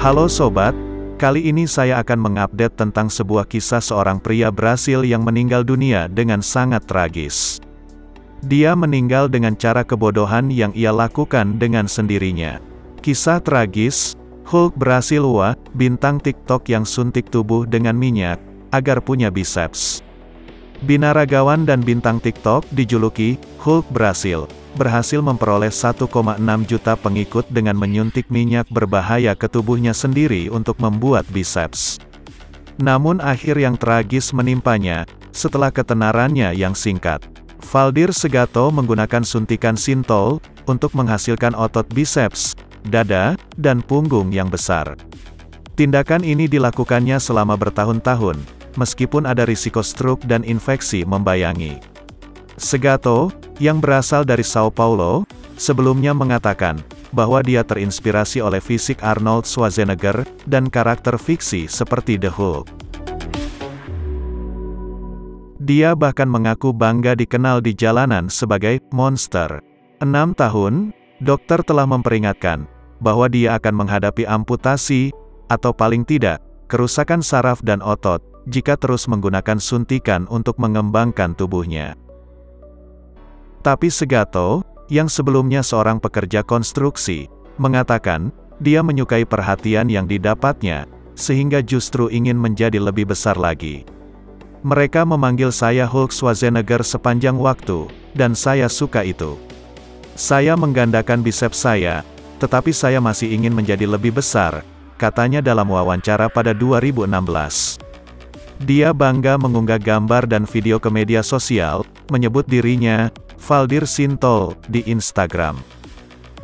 Halo sobat, kali ini saya akan mengupdate tentang sebuah kisah seorang pria Brasil yang meninggal dunia dengan sangat tragis. Dia meninggal dengan cara kebodohan yang ia lakukan dengan sendirinya. Kisah tragis, Hulk Brasilua, bintang TikTok yang suntik tubuh dengan minyak, agar punya biceps. Binaragawan dan bintang TikTok dijuluki Hulk Brasil, berhasil memperoleh 1,6 juta pengikut dengan menyuntik minyak berbahaya ke tubuhnya sendiri untuk membuat biceps. Namun akhir yang tragis menimpanya, setelah ketenarannya yang singkat. Valdir Segato menggunakan suntikan sintol, untuk menghasilkan otot biceps, dada, dan punggung yang besar. Tindakan ini dilakukannya selama bertahun-tahun, meskipun ada risiko stroke dan infeksi membayangi. Segato, yang berasal dari Sao Paulo, sebelumnya mengatakan, bahwa dia terinspirasi oleh fisik Arnold Schwarzenegger, dan karakter fiksi seperti The Hulk. Dia bahkan mengaku bangga dikenal di jalanan sebagai monster. 6 tahun, dokter telah memperingatkan, bahwa dia akan menghadapi amputasi, atau paling tidak, kerusakan saraf dan otot, jika terus menggunakan suntikan untuk mengembangkan tubuhnya. Tapi Segato, yang sebelumnya seorang pekerja konstruksi, mengatakan, dia menyukai perhatian yang didapatnya, sehingga justru ingin menjadi lebih besar lagi. Mereka memanggil saya Hulk Schwarzenegger sepanjang waktu, dan saya suka itu. Saya menggandakan biceps saya, tetapi saya masih ingin menjadi lebih besar, katanya dalam wawancara pada 2016. Dia bangga mengunggah gambar dan video ke media sosial, menyebut dirinya Valdir Sintol di Instagram.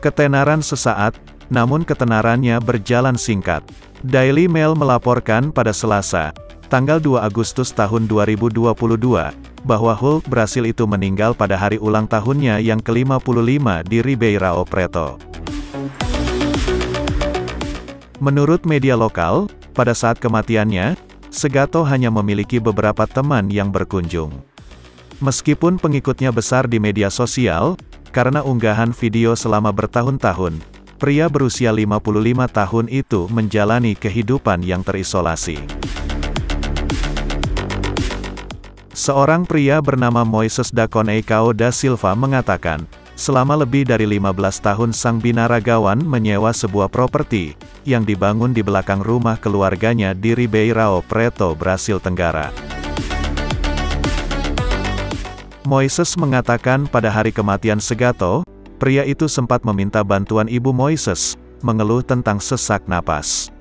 Ketenaran sesaat, namun ketenarannya berjalan singkat. Daily Mail melaporkan pada Selasa, tanggal 2 Agustus tahun 2022, bahwa Hulk Brasil itu meninggal pada hari ulang tahunnya yang ke-55 di Ribeirão Preto. Menurut media lokal, pada saat kematiannya, Segato hanya memiliki beberapa teman yang berkunjung. Meskipun pengikutnya besar di media sosial, karena unggahan video selama bertahun-tahun, pria berusia 55 tahun itu menjalani kehidupan yang terisolasi. Seorang pria bernama Moises da Conceição da Silva mengatakan, selama lebih dari 15 tahun sang binaragawan menyewa sebuah properti, yang dibangun di belakang rumah keluarganya di Ribeirão Preto, Brasil Tenggara. Moises mengatakan pada hari kematian Segato, pria itu sempat meminta bantuan ibu Moises, mengeluh tentang sesak napas.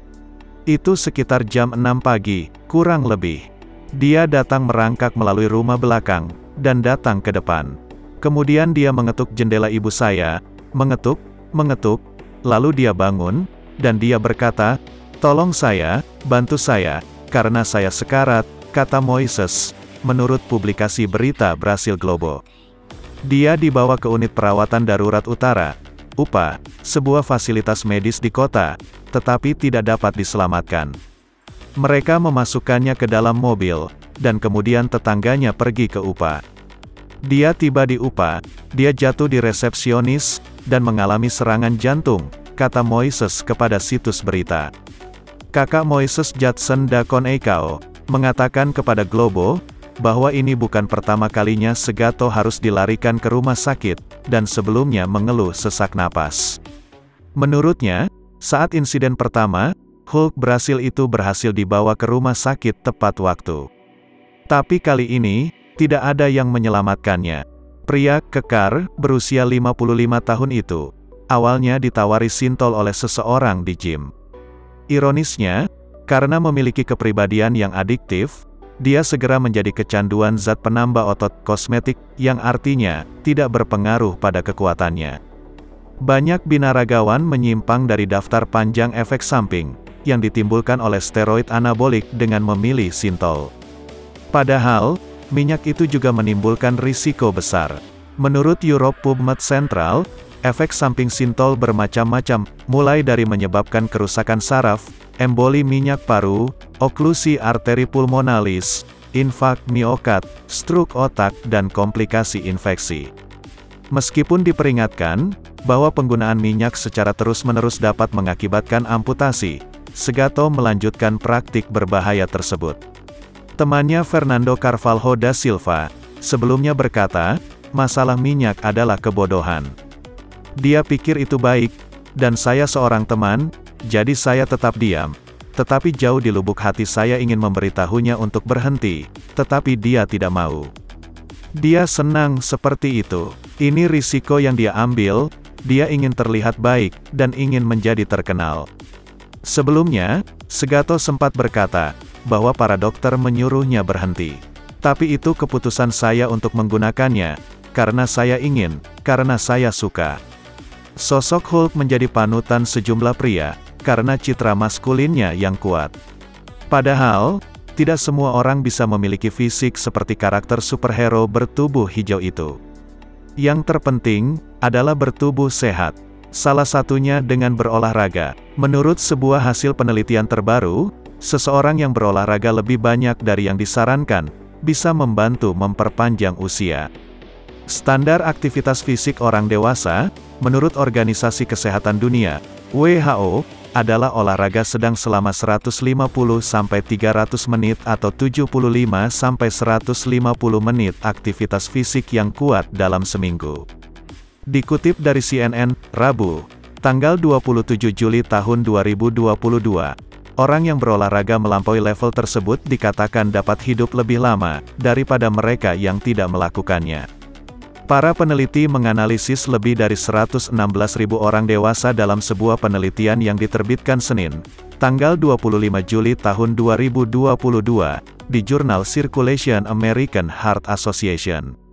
Itu sekitar jam 6 pagi, kurang lebih. Dia datang merangkak melalui rumah belakang, dan datang ke depan. Kemudian dia mengetuk jendela ibu saya, mengetuk, lalu dia bangun, dan dia berkata, "Tolong saya, bantu saya, karena saya sekarat," kata Moises, menurut publikasi berita Brasil Globo. Dia dibawa ke unit perawatan darurat utara, UPA, sebuah fasilitas medis di kota, tetapi tidak dapat diselamatkan. Mereka memasukkannya ke dalam mobil, dan kemudian tetangganya pergi ke UPA. Dia tiba di UPA, dia jatuh di resepsionis, dan mengalami serangan jantung, kata Moises kepada situs berita. Kakak Moises Jadson da Conceição, mengatakan kepada Globo, bahwa ini bukan pertama kalinya Segato harus dilarikan ke rumah sakit, dan sebelumnya mengeluh sesak napas. Menurutnya, saat insiden pertama, Hulk Brasil itu berhasil dibawa ke rumah sakit tepat waktu. Tapi kali ini, tidak ada yang menyelamatkannya. Pria kekar, berusia 55 tahun itu, awalnya ditawari sintol oleh seseorang di gym. Ironisnya, karena memiliki kepribadian yang adiktif, dia segera menjadi kecanduan zat penambah otot kosmetik, yang artinya, tidak berpengaruh pada kekuatannya. Banyak binaragawan menyimpang dari daftar panjang efek samping, yang ditimbulkan oleh steroid anabolik dengan memilih sintol. Padahal, minyak itu juga menimbulkan risiko besar. Menurut Europe PubMed Central, efek samping sintol bermacam-macam, mulai dari menyebabkan kerusakan saraf, emboli minyak paru, oklusi arteri pulmonalis, infark miokard, stroke otak, dan komplikasi infeksi. Meskipun diperingatkan, bahwa penggunaan minyak secara terus-menerus dapat mengakibatkan amputasi, Segato melanjutkan praktik berbahaya tersebut. Temannya Fernando Carvalho da Silva, sebelumnya berkata, masalah minyak adalah kebodohan. Dia pikir itu baik, dan saya seorang teman, jadi saya tetap diam. Tetapi jauh di lubuk hati saya ingin memberitahunya untuk berhenti, tetapi dia tidak mau. Dia senang seperti itu. Ini risiko yang dia ambil, dia ingin terlihat baik, dan ingin menjadi terkenal. Sebelumnya, Segato sempat berkata, bahwa para dokter menyuruhnya berhenti. Tapi itu keputusan saya untuk menggunakannya, karena saya ingin, karena saya suka. Sosok Hulk menjadi panutan sejumlah pria, karena citra maskulinnya yang kuat. Padahal, tidak semua orang bisa memiliki fisik seperti karakter superhero bertubuh hijau itu. Yang terpenting, adalah bertubuh sehat. Salah satunya dengan berolahraga. Menurut sebuah hasil penelitian terbaru, seseorang yang berolahraga lebih banyak dari yang disarankan, bisa membantu memperpanjang usia. Standar aktivitas fisik orang dewasa, menurut Organisasi Kesehatan Dunia, WHO, adalah olahraga sedang selama 150-300 menit atau 75-150 menit aktivitas fisik yang kuat dalam seminggu. Dikutip dari CNN, Rabu, tanggal 27 Juli tahun 2022, orang yang berolahraga melampaui level tersebut dikatakan dapat hidup lebih lama daripada mereka yang tidak melakukannya. Para peneliti menganalisis lebih dari 116.000 orang dewasa dalam sebuah penelitian yang diterbitkan Senin, tanggal 25 Juli tahun 2022, di jurnal Circulation American Heart Association.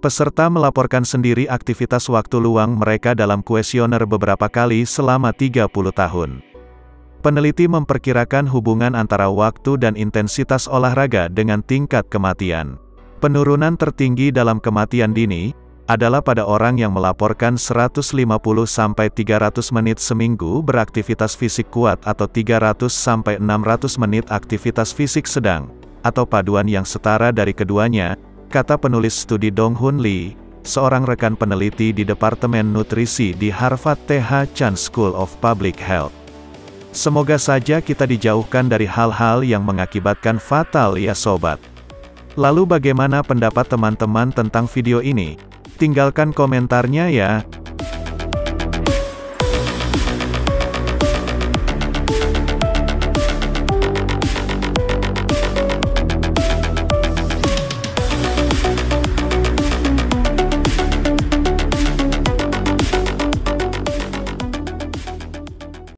Peserta melaporkan sendiri aktivitas waktu luang mereka dalam kuesioner beberapa kali selama 30 tahun. Peneliti memperkirakan hubungan antara waktu dan intensitas olahraga dengan tingkat kematian. Penurunan tertinggi dalam kematian dini, adalah pada orang yang melaporkan 150-300 menit seminggu beraktivitas fisik kuat atau 300-600 menit aktivitas fisik sedang, atau paduan yang setara dari keduanya, kata penulis studi Dong Hun Lee, seorang rekan peneliti di Departemen Nutrisi di Harvard T.H. Chan School of Public Health. Semoga saja kita dijauhkan dari hal-hal yang mengakibatkan fatal ya sobat. Lalu bagaimana pendapat teman-teman tentang video ini? Tinggalkan komentarnya ya.